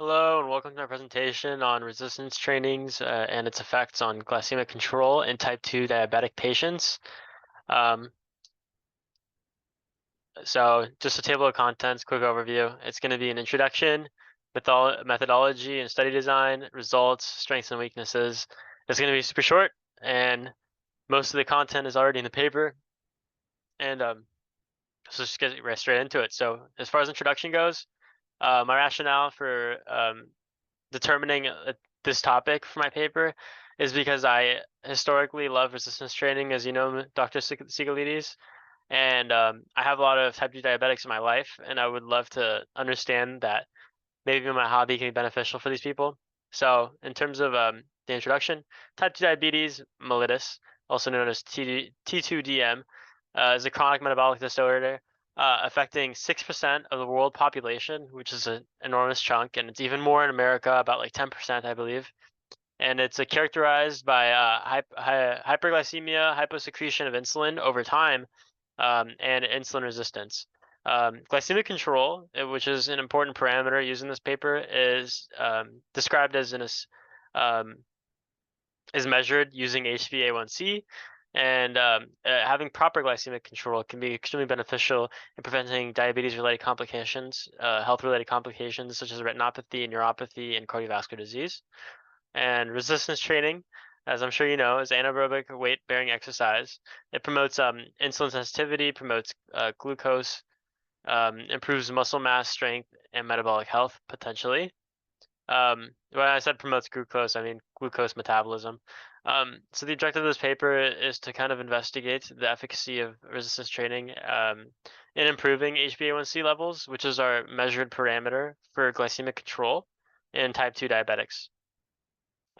Hello and welcome to my presentation on resistance trainings and its effects on glycemic control in type 2 diabetic patients. Um, so just a table of contents, quick overview. It's going to be an introduction, methodology and study design, results, strengths and weaknesses. It's going to be super short and most of the content is already in the paper. And so just get right straight into it. So as far as introduction goes, my rationale for determining this topic for my paper is because I historically love resistance training, as you know, Dr. Sigalides, and I have a lot of type 2 diabetics in my life, and I would love to understand that maybe my hobby can be beneficial for these people. So, in terms of the introduction, type 2 diabetes mellitus, also known as T2DM, is a chronic metabolic disorder affecting 6% of the world population, which is an enormous chunk, and it's even more in America, about like 10%, I believe. And it's characterized by hyperglycemia, hyposecretion of insulin over time, and insulin resistance. Glycemic control, which is an important parameter used in this paper, is described as is measured using HbA1c, and having proper glycemic control can be extremely beneficial in preventing diabetes-related complications, health-related complications such as retinopathy, neuropathy, and cardiovascular disease. And resistance training, as I'm sure you know, is anaerobic weight-bearing exercise. It promotes insulin sensitivity, promotes glucose, improves muscle mass, strength, and metabolic health potentially. When I said promotes glucose, I mean glucose metabolism. So the objective of this paper is to kind of investigate the efficacy of resistance training in improving HbA1c levels, which is our measured parameter for glycemic control in type 2 diabetics.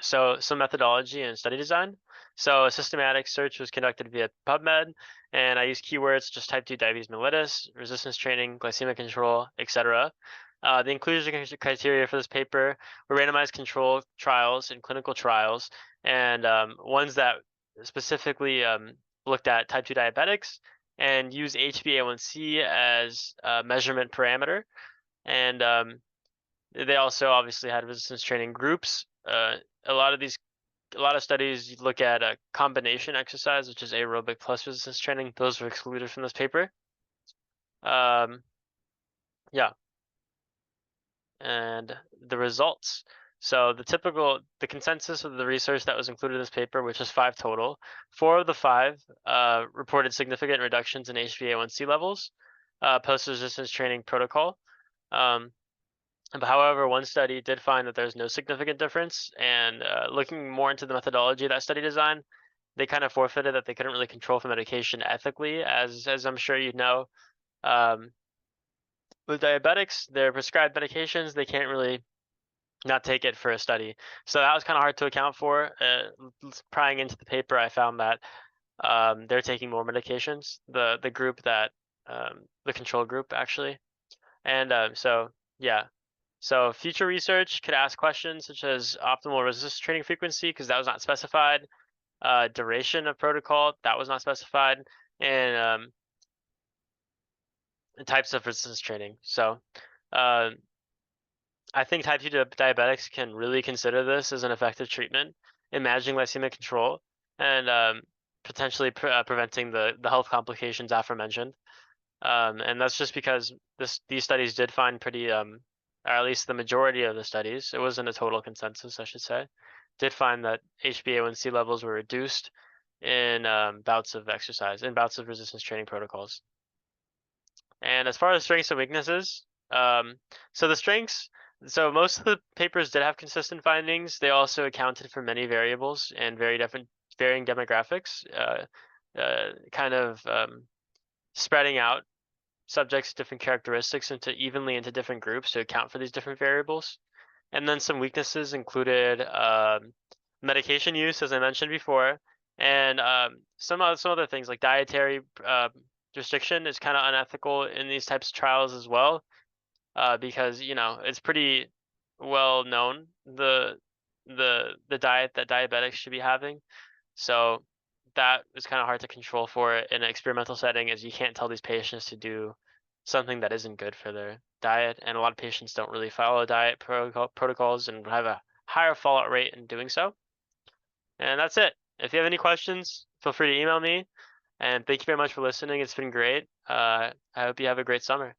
So some methodology and study design. So a systematic search was conducted via PubMed, and I used keywords just type 2 diabetes mellitus, resistance training, glycemic control, etc. The inclusion criteria for this paper were randomized control trials and clinical trials, and ones that specifically looked at type 2 diabetics and use HbA1c as a measurement parameter. And they also obviously had resistance training groups. A lot of these a lot of studies look at a combination exercise, which is aerobic plus resistance training. Those were excluded from this paper. Um, yeah, and the results. So the consensus of the research that was included in this paper, which is 5 total, 4 of the 5 reported significant reductions in HbA1c levels post-resistance training protocol. But however, one study did find that there's no significant difference, and looking more into the methodology of that study design, they kind of forfeited that they couldn't really control for medication ethically, as I'm sure you know. Um, with diabetics, they're prescribed medications, they can't really not take it for a study. So that was kind of hard to account for. Prying into the paper, I found that they're taking more medications, the group that, the control group actually. And so, yeah. So future research could ask questions such as optimal resistance training frequency, because that was not specified, duration of protocol, that was not specified, and types of resistance training. So uh, I think type 2 diabetics can really consider this as an effective treatment in managing glycemic control and potentially preventing the health complications aforementioned. And that's just because these studies did find pretty, or at least the majority of the studies, it wasn't a total consensus, I should say, did find that HbA1c levels were reduced in bouts of exercise, in bouts of resistance training protocols. And as far as strengths and weaknesses, so the strengths, so most of the papers did have consistent findings. They also accounted for many variables and varying demographics, kind of spreading out subjects' different characteristics evenly into different groups to account for these different variables. And then some weaknesses included medication use, as I mentioned before, and some other things like dietary restriction is kind of unethical in these types of trials as well, because it's pretty well known the diet that diabetics should be having. So that is kind of hard to control for in an experimental setting, as you can't tell these patients to do something that isn't good for their diet, and a lot of patients don't really follow diet protocols and have a higher fallout rate in doing so. And that's it. If you have any questions, feel free to email me. And thank you very much for listening. It's been great. I hope you have a great summer.